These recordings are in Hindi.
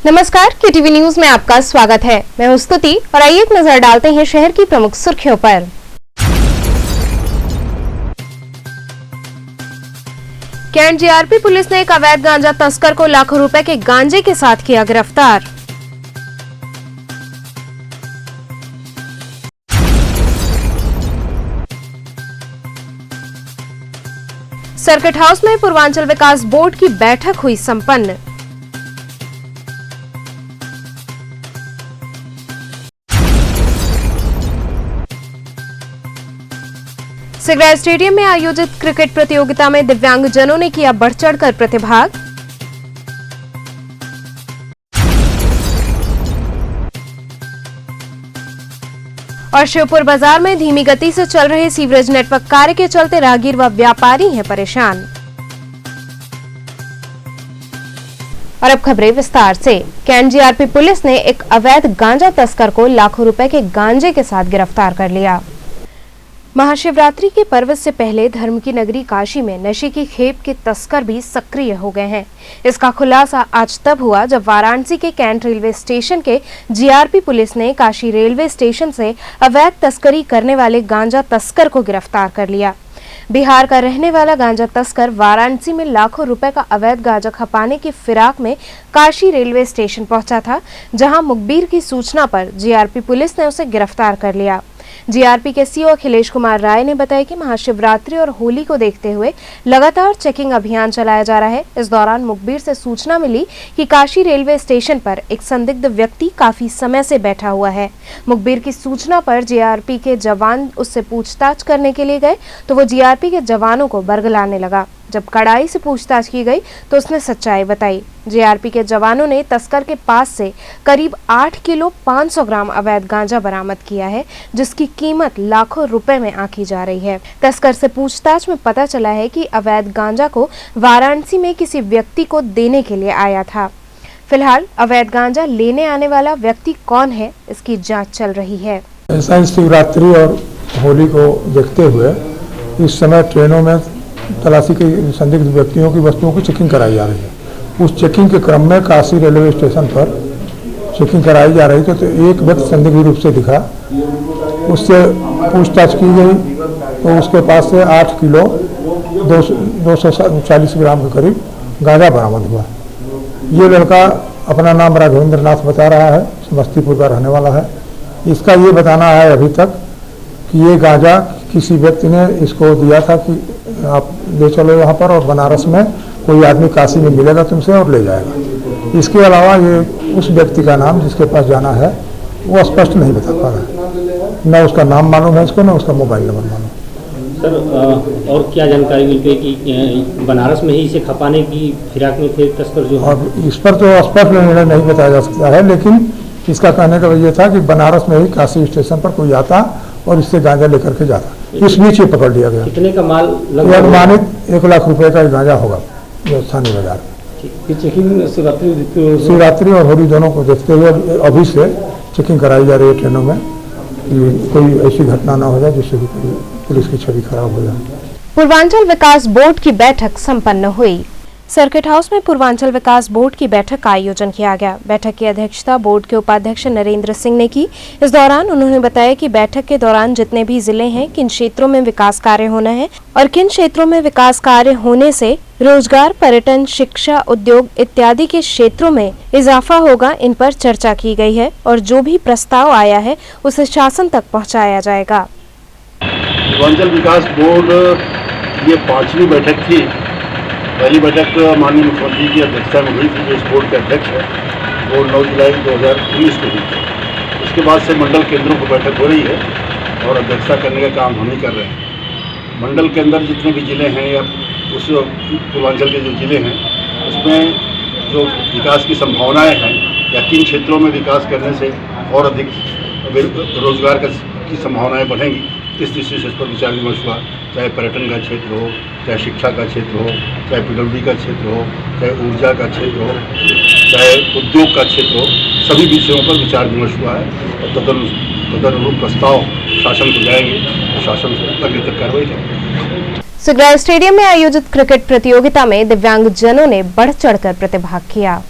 नमस्कार, केटीवी न्यूज में आपका स्वागत है। मैं हूं स्तुति और आइए एक नजर डालते हैं शहर की प्रमुख सुर्खियों पर। कैंट जीआरपी पुलिस ने एक अवैध गांजा तस्कर को लाखों रुपए के गांजे के साथ किया गिरफ्तार। सर्किट हाउस में पूर्वांचल विकास बोर्ड की बैठक हुई संपन्न। सिगरेट स्टेडियम में आयोजित क्रिकेट प्रतियोगिता में दिव्यांगजनों ने किया बढ़ चढ़कर प्रतिभाग। और शिवपुर बाजार में धीमी गति से चल रहे सीवरेज नेटवर्क कार्य के चलते राहगीर व व्यापारी हैं परेशान। और अब खबरें विस्तार से। कैंट जीआरपी पुलिस ने एक अवैध गांजा तस्कर को लाखों रुपए के गांजे के साथ गिरफ्तार कर लिया। महाशिवरात्रि के पर्व से पहले धर्म की नगरी काशी में नशे की खेप के तस्कर भी सक्रिय हो गए हैं। इसका खुलासा आज तब हुआ जब वाराणसी के कैंट रेलवे स्टेशन के जीआरपी पुलिस ने काशी रेलवे स्टेशन से अवैध तस्करी करने वाले गांजा तस्कर को गिरफ्तार कर लिया। बिहार का रहने वाला गांजा तस्कर वाराणसी में लाखों रुपए का अवैध गांजा खपाने की फिराक में काशी रेलवे स्टेशन पहुंचा था, जहां मुखबिर की सूचना पर जीआरपी पुलिस ने उसे गिरफ्तार कर लिया। जीआरपी के सीओ अखिलेश कुमार राय ने बताया कि महाशिवरात्रि और होली को देखते हुए लगातार चेकिंग अभियान चलाया जा रहा है। इस दौरान मुखबिर से सूचना मिली कि काशी रेलवे स्टेशन पर एक संदिग्ध व्यक्ति काफी समय से बैठा हुआ है। मुखबिर की सूचना पर जीआरपी के जवान उससे पूछताछ करने के लिए गए तो वो जीआरपी के जवानों को बरगलाने लगा। जब कड़ाई से पूछताछ की गई तो उसने सच्चाई बताई। जीआरपी के जवानों ने तस्कर के पास से करीब 8 किलो 500 ग्राम अवैध गांजा बरामद किया है, जिसकी कीमत लाखों रुपए में आंकी जा रही है। तस्कर से पूछताछ में पता चला है कि अवैध गांजा को वाराणसी में किसी व्यक्ति को देने के लिए आया था। फिलहाल अवैध गांजा लेने आने वाला व्यक्ति कौन है, इसकी जाँच चल रही है। ऐसा शिवरात्रि और होली को देखते हुए इस समय ट्रेनों में तलाशी के संदिग्ध व्यक्तियों की वस्तुओं की चेकिंग कराई जा रही है। उस चेकिंग के क्रम में काशी रेलवे स्टेशन पर चेकिंग कराई जा रही थी तो एक व्यक्ति संदिग्ध रूप से दिखा। उससे पूछताछ की गई तो उसके पास से 8 किलो 240 ग्राम के करीब गांजा बरामद हुआ। ये लड़का अपना नाम राघवेंद्र नाथ बता रहा है, समस्तीपुर का रहने वाला है। इसका ये बताना है अभी तक कि ये गांजा किसी व्यक्ति ने इसको दिया था कि आप ले चलो यहाँ पर और बनारस में कोई आदमी काशी में मिलेगा तुमसे और ले जाएगा। इसके अलावा ये उस व्यक्ति का नाम जिसके पास जाना है वो स्पष्ट नहीं बता पा रहा है। न उसका नाम मालूम है इसको, न उसका मोबाइल नंबर मालूम। सर और क्या जानकारी मिल गई कि बनारस में ही इसे खपाने की फिराक में थे तस्कर जो? और इस पर तो स्पष्ट निर्णय नहीं बताया जा सकता है, लेकिन इसका कहने का ये था कि बनारस में ही काशी स्टेशन पर कोई आता और इससे गांजा लेकर के जाता। इस बीच ये पकड़ लिया गया। कितने का माल? अनुमानित 1 लाख रुपए का गांजा होगा स्थानीय बाजार में। चेकिंग शिवरात्रि और होली दोनों को देखते हुए अभी से चेकिंग कराई जा रही है ट्रेनों में कि कोई ऐसी घटना ना हो जाए जिससे पुलिस की छवि खराब हो जाए। पूर्वांचल विकास बोर्ड की बैठक संपन्न हुई। सर्किट हाउस में पूर्वांचल विकास बोर्ड की बैठक का आयोजन किया गया। बैठक की अध्यक्षता बोर्ड के उपाध्यक्ष नरेंद्र सिंह ने की। इस दौरान उन्होंने बताया कि बैठक के दौरान जितने भी जिले हैं, किन क्षेत्रों में विकास कार्य होना है और किन क्षेत्रों में विकास कार्य होने से रोजगार, पर्यटन, शिक्षा, उद्योग इत्यादि के क्षेत्रों में इजाफा होगा, इन पर चर्चा की गई है और जो भी प्रस्ताव आया है उसे शासन तक पहुँचाया जाएगा। पूर्वांचल विकास बोर्ड ये 5वीं बैठक थी। पहली बैठक माननीय मुख्यमंत्री की अध्यक्षता में हुई थी, जो इस बोर्ड के अध्यक्ष है, वो 9 जुलाई 2019 को हुई थी। उसके बाद से मंडल केंद्रों पर बैठक हो रही है और अध्यक्षता करने का काम हम ही कर रहे हैं। मंडल के अंदर जितने भी जिले हैं या उस पूर्वांचल के जो जिले हैं उसमें जो विकास की संभावनाएं हैं या किन क्षेत्रों में विकास करने से और अधिक रोजगार की संभावनाएं बढ़ेंगी, इस दृष्टि से इस पर विचार विमर्श हुआ। चाहे पर्यटन का क्षेत्र हो, चाहे शिक्षा का क्षेत्र हो, चाहे पीडब्ल्यूडी का क्षेत्र हो, चाहे ऊर्जा का क्षेत्र हो, चाहे उद्योग का क्षेत्र हो, सभी विषयों पर विचार विमर्श हुआ है और तदनुरूप प्रस्ताव शासन को जाएंगे और शासन से अग्रिम तक कार्रवाई करेंगे। सिगरेट स्टेडियम में आयोजित क्रिकेट प्रतियोगिता में दिव्यांगजनों ने बढ़ चढ़कर प्रतिभाग किया।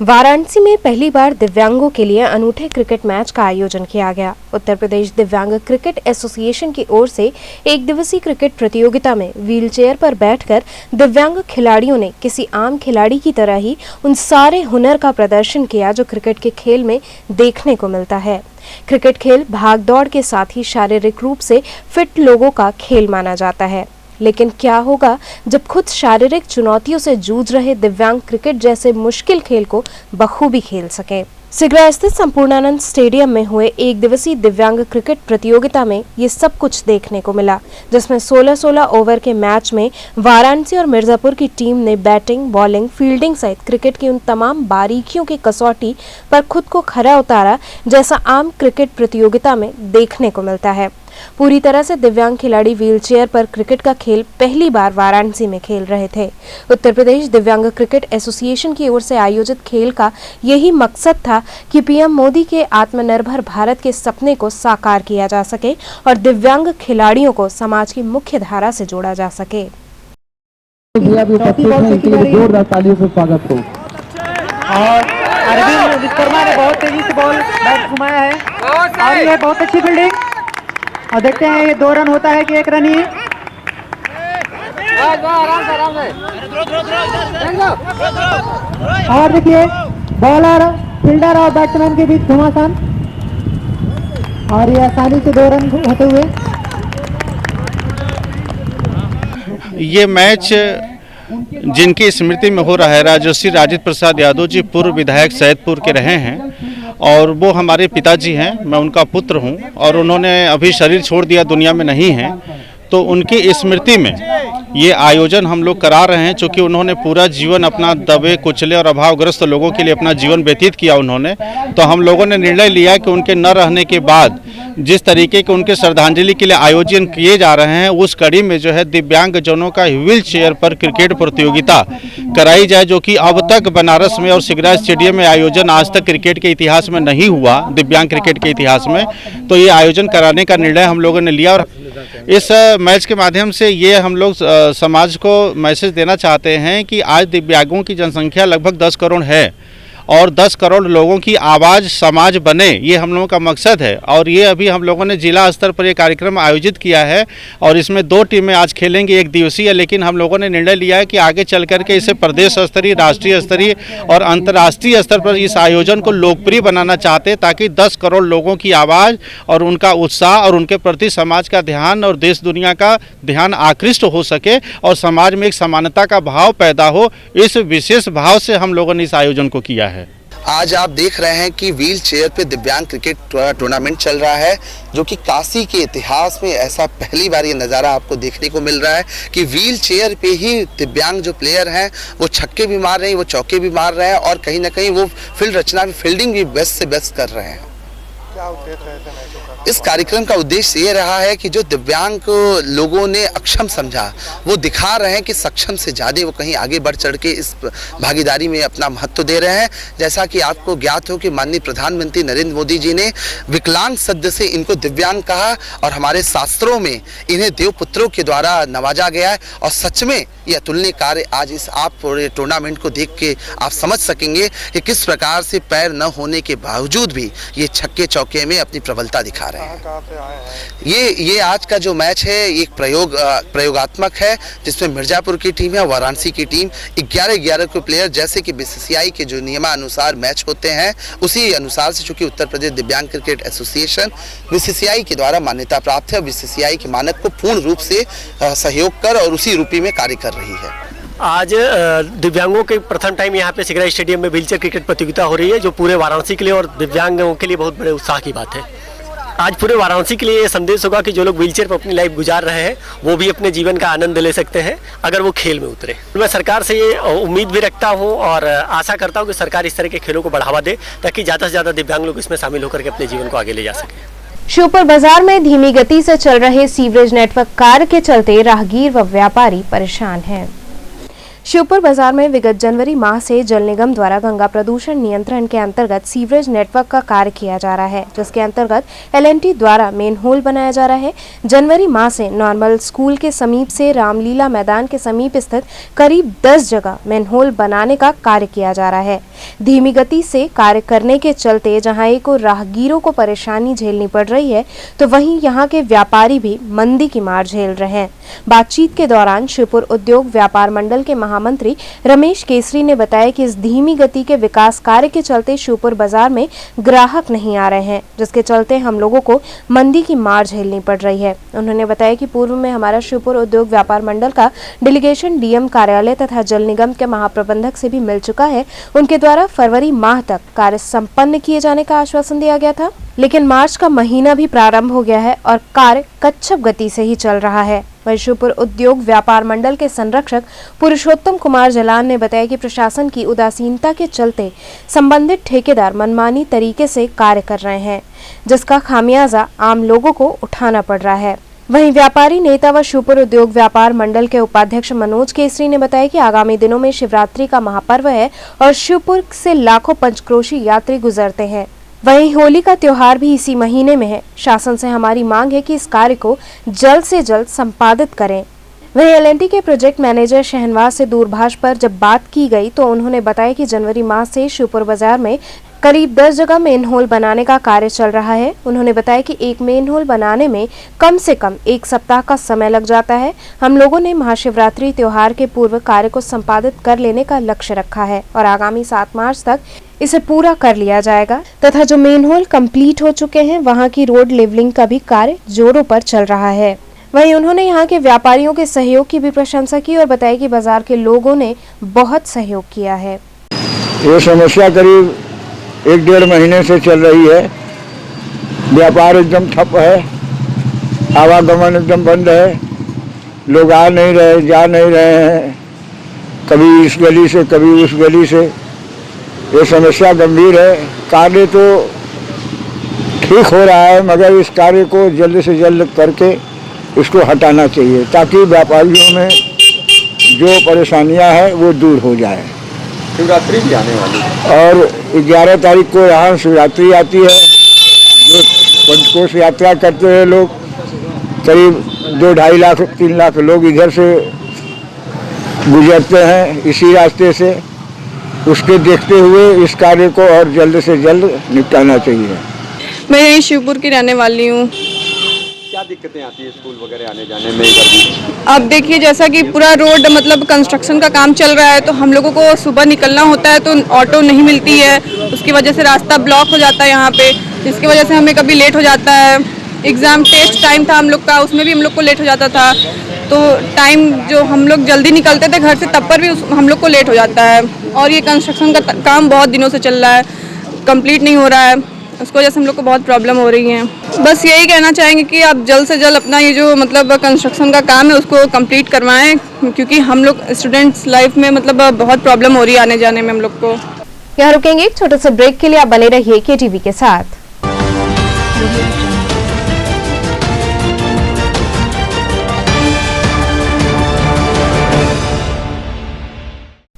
वाराणसी में पहली बार दिव्यांगों के लिए अनूठे क्रिकेट मैच का आयोजन किया गया। उत्तर प्रदेश दिव्यांग क्रिकेट एसोसिएशन की ओर से एक दिवसीय क्रिकेट प्रतियोगिता में व्हीलचेयर पर बैठकर दिव्यांग खिलाड़ियों ने किसी आम खिलाड़ी की तरह ही उन सारे हुनर का प्रदर्शन किया जो क्रिकेट के खेल में देखने को मिलता है। क्रिकेट खेल भाग दौड़ के साथ ही शारीरिक रूप से फिट लोगों का खेल माना जाता है, लेकिन क्या होगा जब खुद शारीरिक चुनौतियों से जूझ रहे दिव्यांग क्रिकेट जैसे मुश्किल खेल को बखूबी खेल सके। सिगरा स्थित संपूर्णानंद स्टेडियम में हुए एक दिवसीय दिव्यांग क्रिकेट प्रतियोगिता में ये सब कुछ देखने को मिला, जिसमें 16-16 ओवर के मैच में वाराणसी और मिर्जापुर की टीम ने बैटिंग, बॉलिंग, फील्डिंग सहित क्रिकेट की उन तमाम बारीकियों की कसौटी पर खुद को खरा उतारा जैसा आम क्रिकेट प्रतियोगिता में देखने को मिलता है। पूरी तरह से दिव्यांग खिलाड़ी व्हीलचेयर पर क्रिकेट का खेल पहली बार वाराणसी में खेल रहे थे। उत्तर प्रदेश दिव्यांग क्रिकेट एसोसिएशन की ओर से आयोजित खेल का यही मकसद था कि पीएम मोदी के आत्मनिर्भर भारत के सपने को साकार किया जा सके और दिव्यांग खिलाड़ियों को समाज की मुख्य धारा से जोड़ा जा सके। जोरदार तालियों से स्वागत हो। और अरविंद विश्वकर्मा ने बहुत तेजी से बॉल बैट घुमाया है और ये बहुत अच्छी फील्डिंग। और देखते हैं ये 2 रन होता है कि 1 रन ही। और देखिए बॉलर, फील्डर और बैट्समैन के बीच घमासान और ये आसानी से 2 रन होते हुए। ये मैच जिनकी स्मृति में हो रहा है, राजर्षि राजेंद्र प्रसाद यादव जी पूर्व विधायक सैदपुर के रहे हैं और वो हमारे पिताजी हैं, मैं उनका पुत्र हूं और उन्होंने अभी शरीर छोड़ दिया, दुनिया में नहीं हैं। तो उनकी स्मृति में ये आयोजन हम लोग करा रहे हैं, क्योंकि उन्होंने पूरा जीवन अपना दबे कुचले और अभावग्रस्त लोगों के लिए अपना जीवन व्यतीत किया उन्होंने। तो हम लोगों ने निर्णय लिया कि उनके न रहने के बाद जिस तरीके के उनके श्रद्धांजलि के लिए आयोजन किए जा रहे हैं, उस कड़ी में जो है दिव्यांगजनों का व्हील चेयर पर क्रिकेट प्रतियोगिता कराई जाए, जो कि अब तक बनारस में और सिगरा स्टेडियम में आयोजन आज तक क्रिकेट के इतिहास में नहीं हुआ, दिव्यांग क्रिकेट के इतिहास में। तो ये आयोजन कराने का निर्णय हम लोगों ने लिया और इस मैच के माध्यम से ये हम लोग समाज को मैसेज देना चाहते हैं कि आज दिव्यांगों की जनसंख्या लगभग 10 करोड़ है और 10 करोड़ लोगों की आवाज़ समाज बने, ये हम लोगों का मकसद है। और ये अभी हम लोगों ने जिला स्तर पर ये कार्यक्रम आयोजित किया है और इसमें 2 टीमें आज खेलेंगी, एक दिवसीय, लेकिन हम लोगों ने निर्णय लिया है कि आगे चल करके इसे प्रदेश स्तरीय, राष्ट्रीय स्तरीय और अंतर्राष्ट्रीय स्तर पर इस आयोजन को लोकप्रिय बनाना चाहते, ताकि 10 करोड़ लोगों की आवाज़ और उनका उत्साह और उनके प्रति समाज का ध्यान और देश दुनिया का ध्यान आकृष्ट हो सके और समाज में एक समानता का भाव पैदा हो। इस विशेष भाव से हम लोगों ने इस आयोजन को किया है। आज आप देख रहे हैं कि व्हील चेयर पे दिव्यांग क्रिकेट टूर्नामेंट चल रहा है, जो कि काशी के इतिहास में ऐसा पहली बार ये नज़ारा आपको देखने को मिल रहा है कि व्हील चेयर पे ही दिव्यांग जो प्लेयर हैं वो छक्के भी मार रहे हैं, वो चौके भी मार रहे हैं और कहीं ना कहीं वो फील्ड रचना में फील्डिंग भी बेस्ट से बेस्ट कर रहे हैं। क्या उद्देश्य है इस कार्यक्रम का? उद्देश्य ये रहा है कि जो दिव्यांग को लोगों ने अक्षम समझा, वो दिखा रहे हैं कि सक्षम से ज़्यादा वो कहीं आगे बढ़ चढ़ के इस भागीदारी में अपना महत्व दे रहे हैं। जैसा कि आपको ज्ञात हो कि माननीय प्रधानमंत्री नरेंद्र मोदी जी ने विकलांग शब्द से इनको दिव्यांग कहा और हमारे शास्त्रों में इन्हें देवपुत्रों के द्वारा नवाजा गया है। और सच में ये अतुलनीय कार्य आज इस आप पूरे टूर्नामेंट को देख के आप समझ सकेंगे कि किस प्रकार से पैर न होने के बावजूद भी ये छक्के चौके में अपनी प्रबलता दिखा रहे हैं। कहाँ से आए हैं? ये आज का जो मैच है एक प्रयोगात्मक है, जिसमें मिर्जापुर की टीम है, वाराणसी की टीम, 11-11 को प्लेयर, जैसे कि बीसीसीआई के जो नियमानुसार मैच होते हैं उसी अनुसार से, चूंकि उत्तर प्रदेश दिव्यांग क्रिकेट एसोसिएशन बीसीसीआई के द्वारा मान्यता प्राप्त है, बीसीसीआई के मानक को पूर्ण रूप से सहयोग कर और उसी रूपी में कार्य कर रही है। आज दिव्यांगों के प्रथम टाइम यहाँ पे सिगरा स्टेडियम में व्हीलचेयर क्रिकेट प्रतियोगिता हो रही है, जो पूरे वाराणसी के लिए और दिव्यांगों के लिए बहुत बड़े उत्साह की बात है। आज पूरे वाराणसी के लिए ये संदेश होगा कि जो लोग व्हीलचेयर पर अपनी लाइफ गुजार रहे हैं वो भी अपने जीवन का आनंद ले सकते हैं अगर वो खेल में उतरे। मैं सरकार से ये उम्मीद भी रखता हूँ और आशा करता हूँ कि सरकार इस तरह के खेलों को बढ़ावा दे, ताकि ज़्यादा से ज़्यादा दिव्यांग लोग इसमें शामिल होकर के अपने जीवन को आगे ले जा सकें। श्योपुर बाजार में धीमी गति से चल रहे सीवरेज नेटवर्क कार्य के चलते राहगीर व व्यापारी परेशान हैं। श्योपुर बाजार में विगत जनवरी माह से जल निगम द्वारा गंगा प्रदूषण नियंत्रण के अंतर्गत सीवरेज नेटवर्क का कार्य किया जा रहा है, जिसके अंतर्गत LNT द्वारा मेन होल बनाया जा रहा है। जनवरी माह से नॉर्मल स्कूल के समीप से रामलीला मैदान के समीप स्थित करीब 10 जगह मेन होल बनाने का कार्य किया जा रहा है। धीमी गति से कार्य करने के चलते जहां एक और राहगीरों को परेशानी झेलनी पड़ रही है, तो वहीं यहां के व्यापारी भी मंदी की मार झेल रहे हैं। बातचीत के दौरान श्योपुर उद्योग व्यापार मंडल के महामंत्री रमेश केसरी ने बताया कि इस धीमी गति के विकास कार्य के चलते श्योपुर बाजार में ग्राहक नहीं आ रहे हैं, जिसके चलते हम लोगों को मंदी की मार झेलनी पड़ रही है। उन्होंने बताया कि पूर्व में हमारा श्योपुर उद्योग व्यापार मंडल का डेलीगेशन DM कार्यालय तथा जल निगम के महाप्रबंधक से भी मिल चुका है। उनके द्वारा फरवरी माह तक कार्य संपन्न किए जाने का आश्वासन दिया गया था, लेकिन मार्च का महीना भी प्रारंभ हो गया है और कार्य कच्छप गति से ही चल रहा है। वहीं श्योपुर उद्योग व्यापार मंडल के संरक्षक पुरुषोत्तम कुमार जलान ने बताया कि प्रशासन की उदासीनता के चलते संबंधित ठेकेदार मनमानी तरीके से कार्य कर रहे हैं, जिसका खामियाजा आम लोगों को उठाना पड़ रहा है। वहीं व्यापारी नेता व श्योपुर उद्योग व्यापार मंडल के उपाध्यक्ष मनोज केसरी ने बताया कि आगामी दिनों में शिवरात्रि का महापर्व है और श्योपुर से लाखों पंचक्रोशी यात्री गुजरते हैं। वहीं होली का त्योहार भी इसी महीने में है। शासन से हमारी मांग है कि इस कार्य को जल्द से जल्द संपादित करें। वहीं LNT के प्रोजेक्ट मैनेजर शहनवाज से दूरभाष पर जब बात की गई तो उन्होंने बताया कि जनवरी माह से श्योपुर बाजार में करीब 10 जगह मेन होल बनाने का कार्य चल रहा है। उन्होंने बताया कि एक मेन होल बनाने में कम से कम 1 सप्ताह का समय लग जाता है। हम लोगों ने महाशिवरात्रि त्योहार के पूर्व कार्य को संपादित कर लेने का लक्ष्य रखा है और आगामी 7 मार्च तक इसे पूरा कर लिया जाएगा तथा जो मेन होल कंप्लीट हो चुके हैं वहां की रोड लेवलिंग का भी कार्य जोरों पर चल रहा है। वहीं उन्होंने यहां के व्यापारियों के सहयोग की भी प्रशंसा की और बताया कि बाजार के लोगों ने बहुत सहयोग किया है। ये समस्या करीब 1-1.5 महीने से चल रही है। व्यापार एकदम ठप है, आवागमन एकदम बंद है, लोग आ नहीं रहे, जा नहीं रहे हैं, कभी इस गली से कभी उस गली से। ये समस्या गंभीर है। कार्य तो ठीक हो रहा है, मगर इस कार्य को जल्द से जल्द करके इसको हटाना चाहिए ताकि व्यापारियों में जो परेशानियां हैं वो दूर हो जाए। शिवरात्रि भी आने वाली है और 11 तारीख को यहाँ शिवरात्रि आती है। जो पंचकोश यात्रा करते हैं लोग, करीब 2-2.5 लाख 3 लाख लोग इधर से गुजरते हैं इसी रास्ते से। उसके देखते हुए इस कार्य को और जल्द से जल्द निपटाना चाहिए। मैं यही शिवपुर की रहने वाली हूँ। क्या दिक्कतें आती है स्कूल वगैरह आने जाने में इधर भी? अब देखिए, जैसा कि पूरा रोड मतलब कंस्ट्रक्शन का काम चल रहा है, तो हम लोगों को सुबह निकलना होता है तो ऑटो नहीं मिलती है। उसकी वजह से रास्ता ब्लॉक हो जाता है यहाँ पे, जिसकी वजह से हमें कभी लेट हो जाता है। एग्ज़ाम टेस्ट टाइम था हम लोग का, उसमें भी हम लोग को लेट हो जाता था। तो टाइम जो हम लोग जल्दी निकलते थे घर से, तब पर भी हम लोग को लेट हो जाता है। और ये कंस्ट्रक्शन का काम बहुत दिनों से चल रहा है, कंप्लीट नहीं हो रहा है, उसकी वजह से हम लोग को बहुत प्रॉब्लम हो रही है। बस यही कहना चाहेंगे कि आप जल्द से जल्द अपना ये जो मतलब कंस्ट्रक्शन का काम है उसको कंप्लीट करवाएं, क्योंकि हम लोग स्टूडेंट्स लाइफ में मतलब बहुत प्रॉब्लम हो रही है आने जाने में हम लोग को। यहाँ रुकेंगे एक छोटे से ब्रेक के लिए, आप बने रहिए KTV के साथ।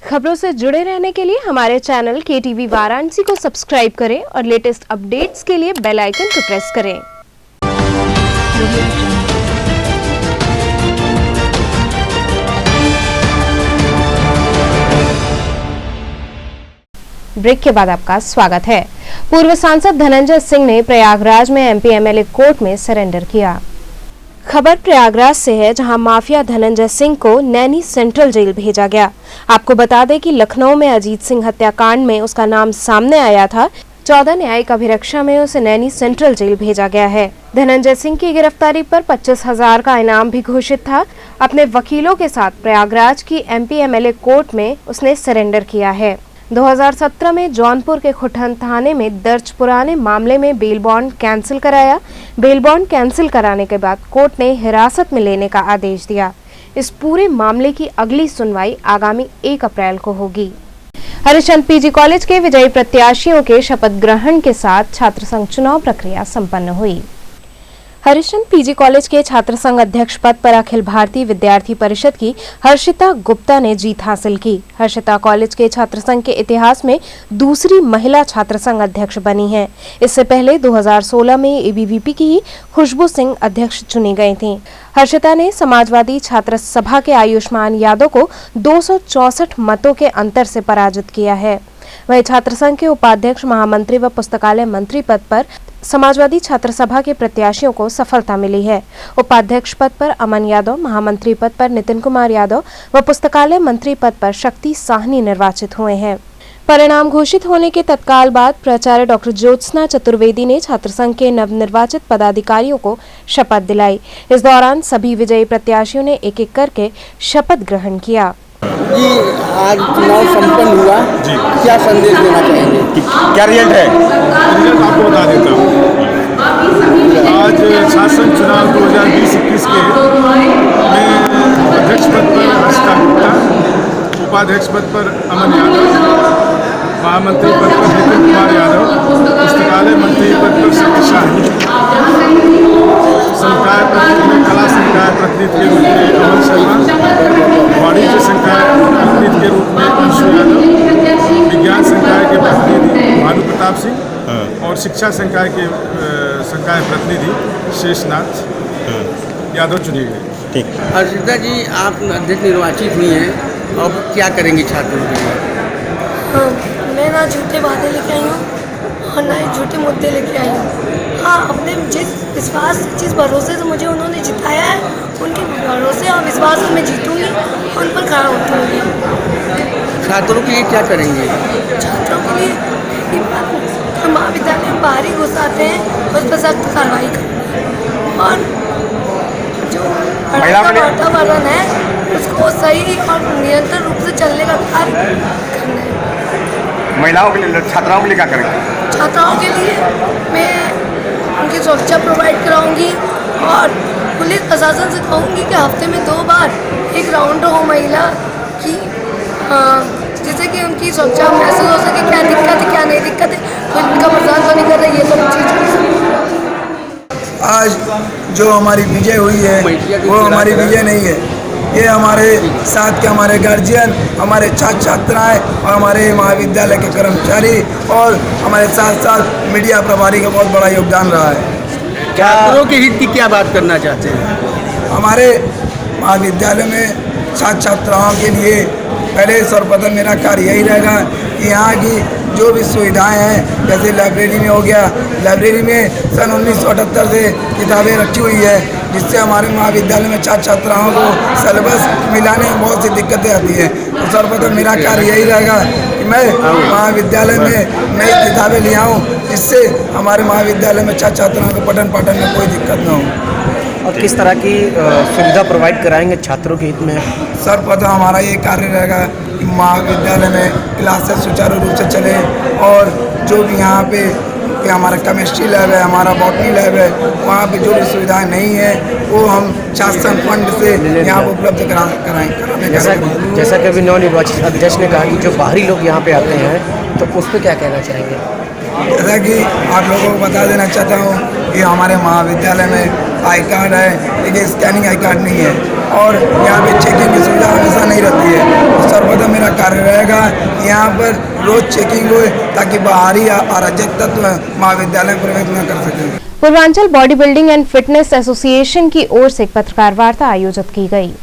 खबरों से जुड़े रहने के लिए हमारे चैनल KTV वाराणसी को सब्सक्राइब करें और लेटेस्ट अपडेट्स के लिए बेल आइकन को प्रेस करें। ब्रेक के बाद आपका स्वागत है। पूर्व सांसद धनंजय सिंह ने प्रयागराज में MP MLA कोर्ट में सरेंडर किया। खबर प्रयागराज से है, जहां माफिया धनंजय सिंह को नैनी सेंट्रल जेल भेजा गया। आपको बता दें कि लखनऊ में अजीत सिंह हत्याकांड में उसका नाम सामने आया था। 14 न्यायिक अभिरक्षा में उसे नैनी सेंट्रल जेल भेजा गया है। धनंजय सिंह की गिरफ्तारी पर 25,000 का इनाम भी घोषित था। अपने वकीलों के साथ प्रयागराज की MP MLA कोर्ट में उसने सरेंडर किया है। 2017 में जौनपुर के खुटन थाने में दर्ज पुराने मामले में बेल बॉन्ड कैंसिल कराया। बेल बॉन्ड कैंसिल कराने के बाद कोर्ट ने हिरासत में लेने का आदेश दिया। इस पूरे मामले की अगली सुनवाई आगामी 1 अप्रैल को होगी। हरिश्चंद्र PG कॉलेज के विजयी प्रत्याशियों के शपथ ग्रहण के साथ छात्र संघ चुनाव प्रक्रिया संपन्न हुई। हरिश्चंद्र पीजी कॉलेज के छात्र संघ अध्यक्ष पद पर अखिल भारतीय विद्यार्थी परिषद की हर्षिता गुप्ता ने जीत हासिल की। हर्षिता कॉलेज के छात्र संघ के इतिहास में दूसरी महिला छात्र संघ अध्यक्ष बनी हैं। इससे पहले 2016 में एबीवीपी की ही खुशबू सिंह अध्यक्ष चुनी गई थीं। हर्षिता ने समाजवादी छात्र सभा के आयुष्मान यादव को 264 मतों के अंतर से पराजित किया है। वहीं छात्र संघ के उपाध्यक्ष, महामंत्री व पुस्तकालय मंत्री पद पर समाजवादी छात्र सभा के प्रत्याशियों को सफलता मिली है। उपाध्यक्ष पद पर अमन यादव, महामंत्री पद पर नितिन कुमार यादव व पुस्तकालय मंत्री पद पर शक्ति साहनी निर्वाचित हुए हैं। परिणाम घोषित होने के तत्काल बाद प्राचार्य डॉक्टर ज्योत्सना चतुर्वेदी ने छात्र संघ के नवनिर्वाचित पदाधिकारियों को शपथ दिलाई। इस दौरान सभी विजयी प्रत्याशियों ने एक एक करके शपथ ग्रहण किया। जी, आज चुनाव संपन्न हुआ जी, क्या संदेश देना चाहेंगे? क्या रिजल्ट है? रिजल्ट आपको बता देता हूँ। आज शासन चुनाव 2020-21 के में अध्यक्ष पद पर हर्षिता गुप्ता, उपाध्यक्ष पद पर अमन यादव, महामंत्री पद पर नितिन कुमार यादव, पुस्तकालय मंत्री पद पर शक्ति साहनी, संकाय प्रतिनिधि कला संकाय प्रतिनिधि के रूप में अमन शर्मा, वाणिज्य संकाय प्रतिनिधि के रूप में अंशु यादव, विज्ञान संकाय के प्रतिनिधि भानु प्रताप सिंह और शिक्षा संकाय के संकाय प्रतिनिधि शेषनाथ यादव चुने गए। ठीक। हर्षिता जी, आप अध्यक्ष निर्वाचित हुई हैं, अब क्या करेंगी छात्रों के लिए? मैं ना झूठे वादे लेके आई हूँ और ना ही झूठे मुद्दे लेके आई हूँ। हाँ, अपने जिस विश्वास जिस भरोसे से मुझे उन्होंने जिताया है, उनके भरोसे और विश्वास से मैं जीतूंगी और उन पर खड़ा उतरूंगी। छात्रों के लिए क्या करेंगे? छात्रों के लिए महाविद्यालय में बाहरी घुस आते हैं, उस पर सख्त कार्रवाई करेंगे और जो वातावरण है उसको सही और निरंतर रूप से चलने का कार्य करना है। महिलाओं के लिए, छात्राओं के लिए क्या करेंगे? छात्राओं के लिए मैं उनकी सुरक्षा प्रोवाइड कराऊंगी और पुलिस प्रशासन से कहूंगी कि हफ्ते में 2 बार एक राउंड हो महिला की, जिससे कि उनकी सुरक्षा महसूस हो सके, क्या दिक्कत है क्या नहीं दिक्कत है, कोई उनका बर्दाश्त तो नहीं कर रही है सब चीज़। आज जो हमारी विजय हुई है वो हमारी विजय नहीं है, ये हमारे साथ के हमारे गार्जियन, हमारे छात्र छात्राएँ और हमारे महाविद्यालय के कर्मचारी और हमारे साथ साथ मीडिया प्रभारी का बहुत बड़ा योगदान रहा है। छात्रों के हित की क्या बात करना चाहते हैं? हमारे महाविद्यालय में छात्र छात्राओं के लिए पहले सर्वप्रथम मेरा कार्य यही रहेगा कि यहाँ की जो भी सुविधाएं हैं, जैसे लाइब्रेरी में हो गया, लाइब्रेरी में सन 1978 से किताबें रखी हुई है, जिससे हमारे महाविद्यालय में छात्र छात्राओं को सिलेबस मिलाने में बहुत सी दिक्कतें आती हैं। तो सर्वप्रथम मेरा कार्य यही रहेगा कि मैं महाविद्यालय में नई किताबें ले आऊँ, जिससे हमारे महाविद्यालय में छात्र छात्राओं को पठन पाठन में कोई दिक्कत न हो। और किस तरह की सुविधा प्रोवाइड कराएंगे छात्रों के हित में? सर्वप्रथम हमारा ये कार्य रहेगा कि महाविद्यालय में क्लासेस सुचारू रूप से चले और जो भी यहाँ पे हमारा केमिस्ट्री लैब है, हमारा बॉटनी लैब है, वहाँ पे जो भी सुविधाएं नहीं है वो हम शासन फंड से यहाँ पर उपलब्ध कराएंगे। जैसा कि अभी नवनिर्वाचित अध्यक्ष ने कहा कि जो बाहरी लोग यहाँ पे आते हैं, तो उस पर क्या कहना चाहेंगे? जैसा कि आप लोगों को बता देना चाहता हूँ कि हमारे महाविद्यालय में आई कार्ड है, लेकिन स्कैनिंग आई कार्ड नहीं है और यहाँ पे चेकिंग की सुविधा हमेशा नहीं रहती है। तो सर्वप्रथम मेरा कार्य रहेगा यहाँ पर रोज चेकिंग हो ताकि बाहरी अराजक तत्व महाविद्यालय में प्रवेश न कर सकें। Purvanchal body building and fitness association की ओर से एक पत्रकार वार्ता आयोजित की गई।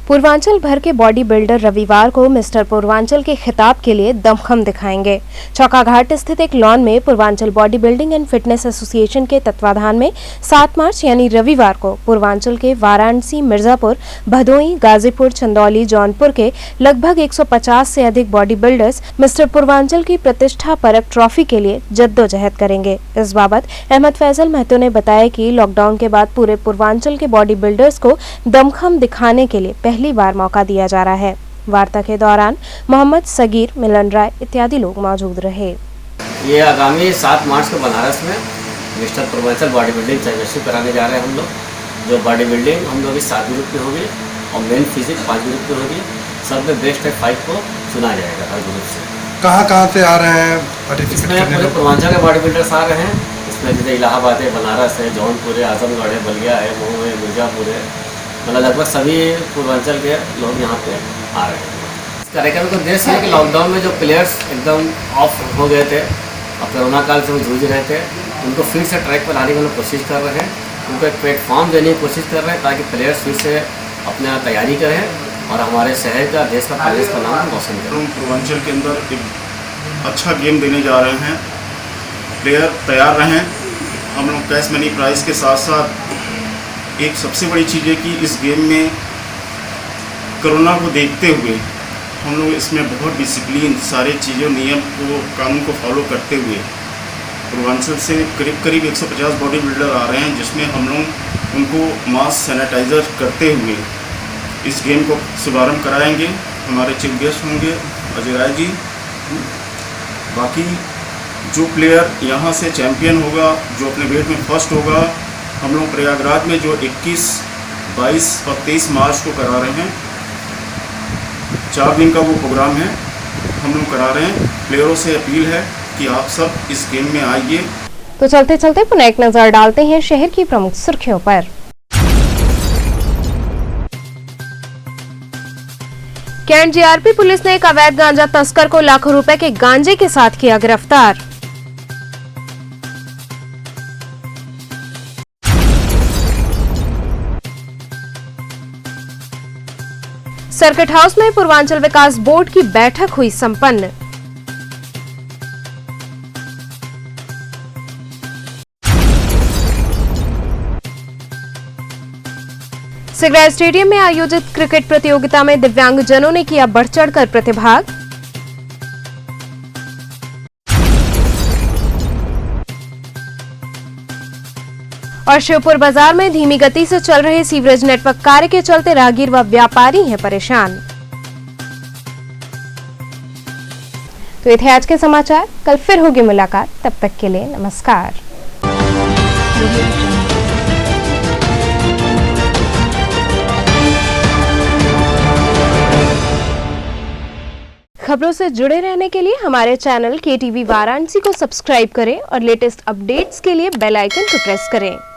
पूर्वांचल भर के बॉडी बिल्डर रविवार को मिस्टर पूर्वांचल के खिताब के लिए दमखम दिखाएंगे। चौकाघाट स्थित एक लॉन में Purvanchal body building and fitness association के तत्वाधान में 7 मार्च यानी रविवार को पूर्वांचल के वाराणसी, मिर्जापुर, भदोई, गाजीपुर, चंदौली, जौनपुर के लगभग 150 से अधिक बॉडी बिल्डर्स मिस्टर पूर्वांचल की प्रतिष्ठा परक ट्रॉफी के लिए जद्दोजहद करेंगे। इस बाबत अहमद फैजल महतो ने बताया कि लॉकडाउन के बाद पूरे पूर्वांचल के बॉडी बिल्डर्स को दमखम दिखाने के लिए पहली बार मौका दिया जा रहा है। वार्ता के दौरान मोहम्मद सगीर, मिलन राय इत्यादि लोग मौजूद रहे। ये आगामी 7 मार्च को बनारस में mister Purvanchal body building championship कराने जा रहे हैं हम लोग। जो बॉडी बिल्डिंग हम लोग 7 ग्रुप की होगी और मेन फिजिक 5 ग्रुप की होगी। सब में बेस्ट है 5 को चुना जाएगा हर ग्रुप से। कहाँ से आ रहे हैं? इसमें पूरे पूर्वांचल के बॉडी बिल्डर्स आ रहे हैं। उसमें जैसे इलाहाबाद है, बनारस है, जौनपुर है, आजमगढ़ है, बलिया है, मऊ है, मिर्ज़ापुर है, मतलब लगभग सभी पूर्वांचल के लोग यहाँ पे आ रहे हैं। इस कार्यक्रम का उद्देश्य है कि लॉकडाउन में जो प्लेयर्स एकदम ऑफ हो गए थे और कोरोना काल से वो जूझ रहे थे, उनको फिर से ट्रैक पर लाने की हम कोशिश कर रहे हैं, उनको एक प्लेटफॉर्म देने की कोशिश कर रहे हैं ताकि प्लेयर्स फिर से अपना तैयारी करें और हमारे शहर का, देश का, प्रदेश का नाम रोशन करें। पूर्वांचल के अंदर एक अच्छा गेम देने जा रहे हैं, प्लेयर तैयार रहें। हम लोग कैश मनी प्राइज़ के साथ साथ एक सबसे बड़ी चीज़ है कि इस गेम में कोरोना को देखते हुए हम लोग इसमें बहुत डिसिप्लिन, सारे चीज़ों, नियम को, कानून को फॉलो करते हुए पूर्वांचल से करीब 150 बॉडी बिल्डर आ रहे हैं, जिसमें हम लोग उनको मास्क सैनिटाइज़र करते हुए इस गेम को शुभारंभ कराएंगे। हमारे चीफ गेस्ट होंगे अजय राय जी। बाकी जो प्लेयर यहाँ से चैंपियन होगा, जो अपने वेट में फर्स्ट होगा, हम लोग प्रयागराज में जो 21, 22 और 23 मार्च को करा रहे हैं, 4 दिन का वो प्रोग्राम है, हम लोग करा रहे हैं। प्लेयरों से अपील है कि आप सब इस गेम में आइए। तो चलते चलते पुनः एक नजर डालते हैं शहर की प्रमुख सुर्खियों पर। कैंट जीआरपी पुलिस ने एक अवैध गांजा तस्कर को लाखों रुपए के गांजे के साथ किया गिरफ्तार। सर्किट हाउस में पूर्वांचल विकास बोर्ड की बैठक हुई संपन्न। सिगरेट स्टेडियम में आयोजित क्रिकेट प्रतियोगिता में दिव्यांगजनों ने किया बढ़ चढ़कर प्रतिभाग। और शिवपुर बाजार में धीमी गति से चल रहे सीवरेज नेटवर्क कार्य के चलते राहगीर व व्यापारी हैं परेशान। तो ये थे आज के समाचार, कल फिर होगी मुलाकात, तब तक के लिए नमस्कार। खबरों से जुड़े रहने के लिए हमारे चैनल KTV वाराणसी को सब्सक्राइब करें और लेटेस्ट अपडेट्स के लिए बेल आइकन को प्रेस करें।